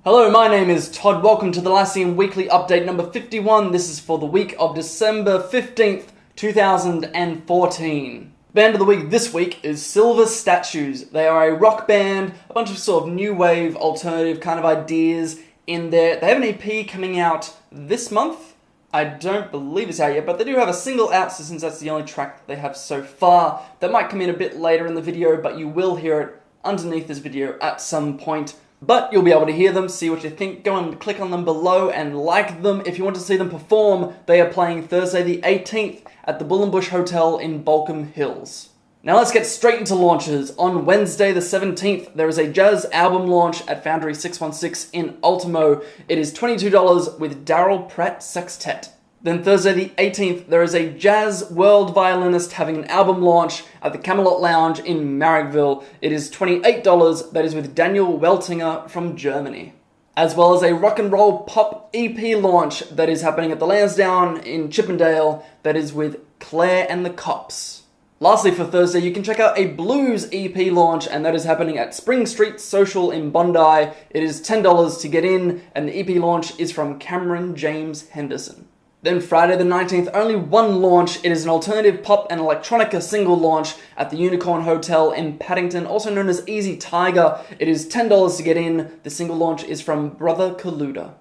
Hello, my name is Todd. Welcome to the Lyceum Weekly Update number 51. This is for the week of December 15th, 2014. Band of the week this week is Silver Statues. They are a rock band, a bunch of sort of new wave, alternative kind of ideas in there. They have an EP coming out this month. I don't believe it's out yet, but they do have a single out, so since that's the only track that they have so far, that might come in a bit later in the video, but you will hear it underneath this video at some point. But you'll be able to hear them, see what you think. Go and click on them below and like them. If you want to see them perform, they are playing Thursday the 18th at the Bull and Bush Hotel in Balcombe Hills. Now let's get straight into launches. On Wednesday the 17th, there is a jazz album launch at Foundry 616 in Ultimo. It is $22 with Daryl Pratt Sextet. Then Thursday the 18th, there is a jazz world violinist having an album launch at the Camelot Lounge in Marrickville. It is $28, that is with Daniel Weltinger from Germany. As well as a rock and roll pop EP launch that is happening at the Lansdowne in Chippendale, that is with Claire and the Cops. Lastly for Thursday, you can check out a blues EP launch, and that is happening at Spring Street Social in Bondi. It is $10 to get in, and the EP launch is from Cameron James Henderson. Then Friday the 19th, only one launch. It is an alternative pop and electronica single launch at the Unicorn Hotel in Paddington, also known as Easy Tiger. It is $10 to get in. The single launch is from Brother Kaluda.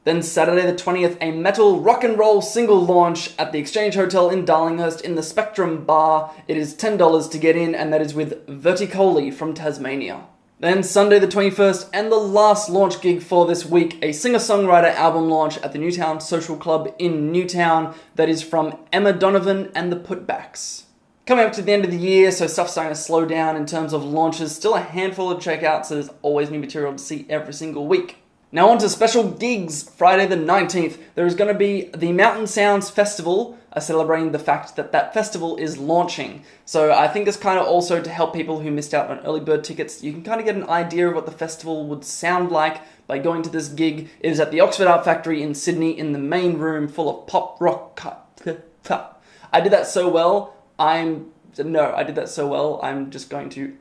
Then Saturday the 20th, a metal rock and roll single launch at the Exchange Hotel in Darlinghurst in the Spectrum Bar. It is $10 to get in, and that is with Verticoli from Tasmania. Then Sunday the 21st, and the last launch gig for this week, a singer-songwriter album launch at the Newtown Social Club in Newtown. That is from Emma Donovan and the Putbacks. Coming up to the end of the year, so stuff's starting to slow down in terms of launches. Still a handful to check out, so there's always new material to see every single week. Now on to special gigs. Friday the 19th, there is going to be the Mountain Sounds Festival, celebrating the fact that that festival is launching. So I think it's kind of also to help people who missed out on early bird tickets. You can kind of get an idea of what the festival would sound like by going to this gig. It is at the Oxford Art Factory in Sydney in the main room full of pop rock. I did that so well. I'm just going to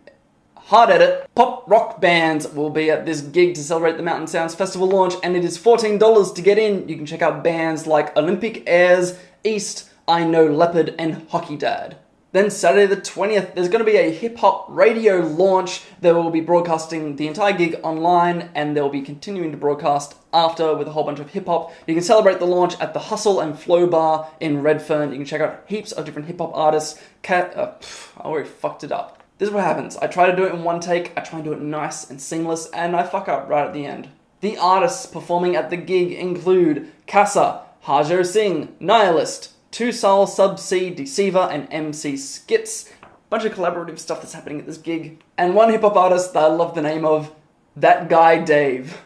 hard edit. Pop rock bands will be at this gig to celebrate the Mountain Sounds Festival launch, and it is $14 to get in. You can check out bands like Olympic Airs, East, I Know Leopard, and Hockey Dad. Then Saturday the 20th, there's going to be a hip-hop radio launch. They will be broadcasting the entire gig online, and they'll be continuing to broadcast after with a whole bunch of hip-hop. You can celebrate the launch at the Hustle and Flow Bar in Redfern. You can check out heaps of different hip-hop artists. I already fucked it up. This is what happens. I try to do it in one take, I try and do it nice and seamless, and I fuck up right at the end. The artists performing at the gig include Kassa, Harjo Singh, Nihilist, Two Soul, Sub-C, Deceiver, and MC Skits. Bunch of collaborative stuff that's happening at this gig. And one hip-hop artist that I love the name of, That Guy Dave.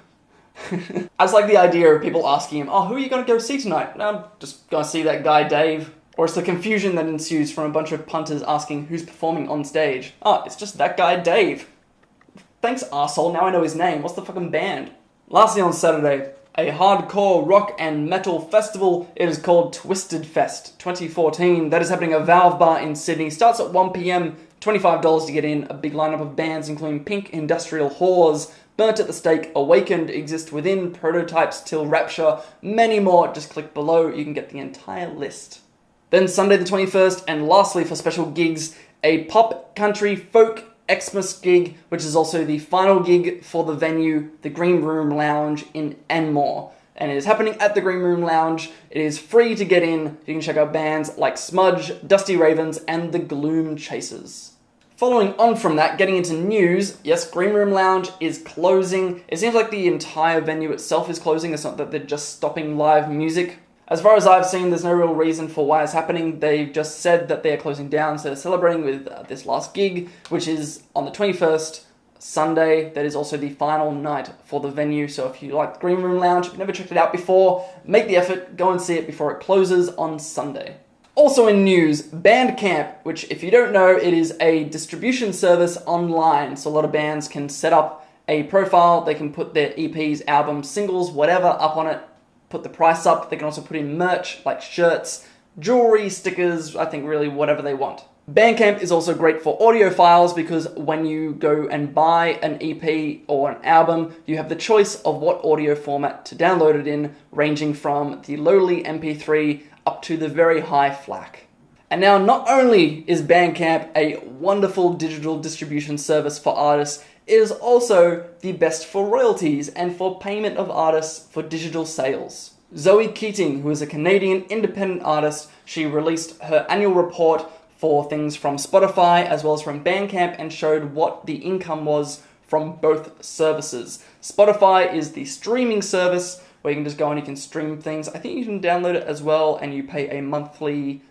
I just like the idea of people asking him, oh, who are you going to go see tonight? I'm just going to see that guy Dave. Or it's the confusion that ensues from a bunch of punters asking who's performing on stage. Oh, it's just that guy Dave. Thanks, arsehole, now I know his name. What's the fucking band? Lastly on Saturday, a hardcore rock and metal festival. It is called Twisted Fest 2014. That is happening at Valve Bar in Sydney. Starts at 1 PM, $25 to get in. A big lineup of bands including Pink, Industrial Whores, Burnt at the Stake, Awakened, Exist Within, Prototypes, Till Rapture, many more. Just click below, you can get the entire list. Then Sunday the 21st, and lastly for special gigs, a pop, country, folk Xmas gig, which is also the final gig for the venue, the Green Room Lounge in Enmore. And it is happening at the Green Room Lounge. It is free to get in. You can check out bands like Smudge, Dusty Ravens, and the Gloom Chasers. Following on from that, getting into news, yes, Green Room Lounge is closing. It seems like the entire venue itself is closing. It's not that they're just stopping live music. As far as I've seen, there's no real reason for why it's happening. They've just said that they're closing down, so they're celebrating with this last gig, which is on the 21st, Sunday. That is also the final night for the venue, so if you like the Green Room Lounge, if you've never checked it out before, make the effort, go and see it before it closes on Sunday. Also in news, Bandcamp, which if you don't know, it is a distribution service online, so a lot of bands can set up a profile, they can put their EPs, albums, singles, whatever up on it, put the price up. They can also put in merch like shirts, jewelry, stickers, I think really whatever they want. Bandcamp is also great for audiophiles because when you go and buy an EP or an album, you have the choice of what audio format to download it in, ranging from the lowly MP3 up to the very high FLAC. And now, not only is Bandcamp a wonderful digital distribution service for artists, it is also the best for royalties and for payment of artists for digital sales. Zoe Keating, who is a Canadian independent artist, she released her annual report for things from Spotify as well as from Bandcamp and showed what the income was from both services. Spotify is the streaming service where you can just go and you can stream things. I think you can download it as well and you pay a monthly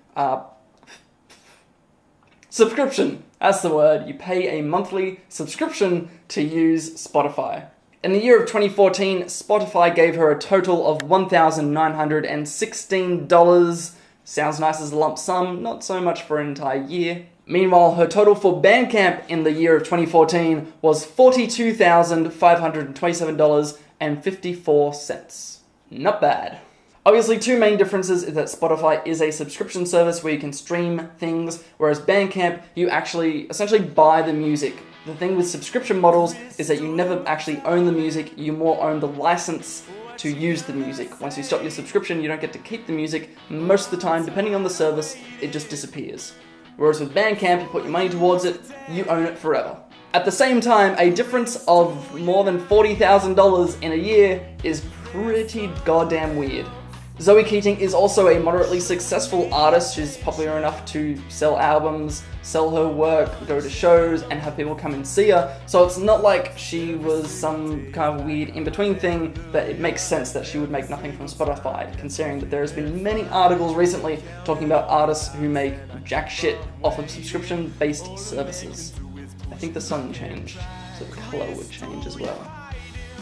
subscription. That's the word. You pay a monthly subscription to use Spotify. In the year of 2014, Spotify gave her a total of $1,916. Sounds nice as a lump sum, not so much for an entire year. Meanwhile, her total for Bandcamp in the year of 2014 was $42,527.54. Not bad. Obviously, two main differences is that Spotify is a subscription service where you can stream things, whereas Bandcamp, you actually essentially buy the music. The thing with subscription models is that you never actually own the music, you more own the license to use the music. Once you stop your subscription, you don't get to keep the music. Most of the time, depending on the service, it just disappears. Whereas with Bandcamp, you put your money towards it, you own it forever. At the same time, a difference of more than $40,000 in a year is pretty goddamn weird. Zoe Keating is also a moderately successful artist. She's popular enough to sell albums, sell her work, go to shows, and have people come and see her. So it's not like she was some kind of weird in-between thing, that it makes sense that she would make nothing from Spotify, considering that there has been many articles recently talking about artists who make jack shit off of subscription-based services. I think the sun changed, so the color would change as well.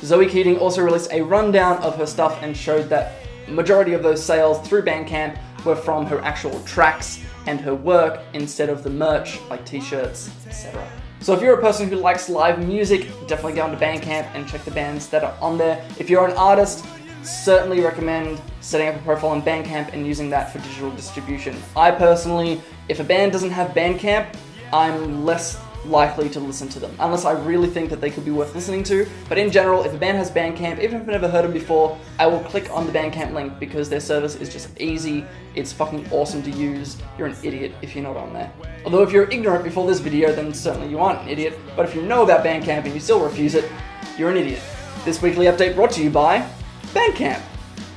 Zoe Keating also released a rundown of her stuff and showed that majority of those sales through Bandcamp were from her actual tracks and her work instead of the merch like t-shirts, etc. So if you're a person who likes live music, definitely go onto Bandcamp and check the bands that are on there. If you're an artist, certainly recommend setting up a profile on Bandcamp and using that for digital distribution. I personally, if a band doesn't have Bandcamp, I'm less likely to listen to them, unless I really think that they could be worth listening to. But in general, if a band has Bandcamp, even if I've never heard them before, I will click on the Bandcamp link because their service is just easy, it's fucking awesome to use. You're an idiot if you're not on there. Although if you're ignorant before this video, then certainly you aren't an idiot, but if you know about Bandcamp and you still refuse it, you're an idiot. This weekly update brought to you by Bandcamp.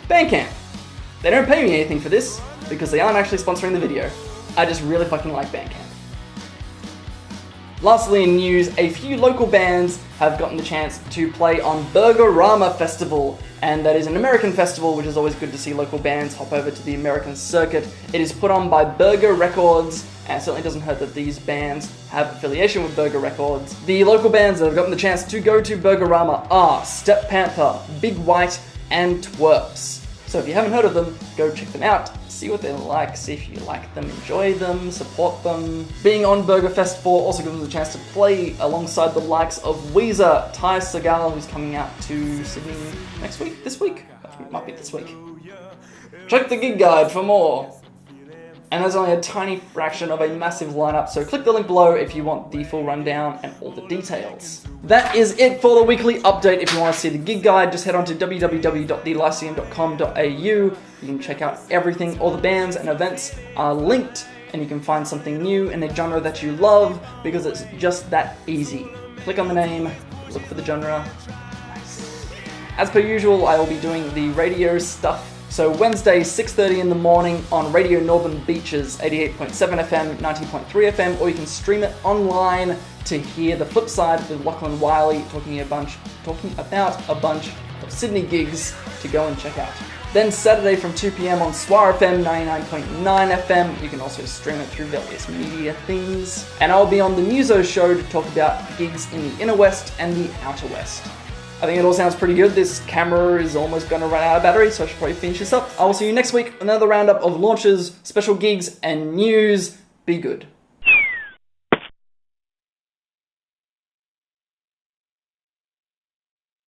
Bandcamp. They don't pay me anything for this, because they aren't actually sponsoring the video. I just really fucking like Bandcamp. Lastly in news, a few local bands have gotten the chance to play on Burgerama Festival, and that is an American festival, which is always good to see local bands hop over to the American circuit. It is put on by Burger Records, and it certainly doesn't hurt that these bands have affiliation with Burger Records. The local bands that have gotten the chance to go to Burgerama are Step-Panther, Big White, and Twerps. So if you haven't heard of them, go check them out. See what they're like, see if you like them, enjoy them, support them. Being on Burger Fest 4 also gives us a chance to play alongside the likes of Weezer, Ty Segall, who's coming out to Sydney next week? This week? It might be this week. Check the gig guide for more. And there's only a tiny fraction of a massive lineup, so click the link below if you want the full rundown and all the details. That is it for the weekly update. If you want to see the gig guide, just head on to www.thelyceum.com.au. You can check out everything, all the bands and events are linked, and you can find something new in a genre that you love, because it's just that easy. Click on the name, look for the genre. Nice. As per usual, I will be doing the radio stuff. So Wednesday, 6:30 in the morning on Radio Northern Beaches, 88.7 FM, 90.3 FM, or you can stream it online to hear the flip side with Lachlan Wiley talking about a bunch of Sydney gigs to go and check out. Then Saturday from 2 PM on Swar FM 99.9 FM. You can also stream it through various media things. And I'll be on the Muso show to talk about gigs in the Inner West and the Outer West. I think it all sounds pretty good. This camera is almost going to run out of battery, so I should probably finish this up. I will see you next week with another roundup of launches, special gigs, and news. Be good.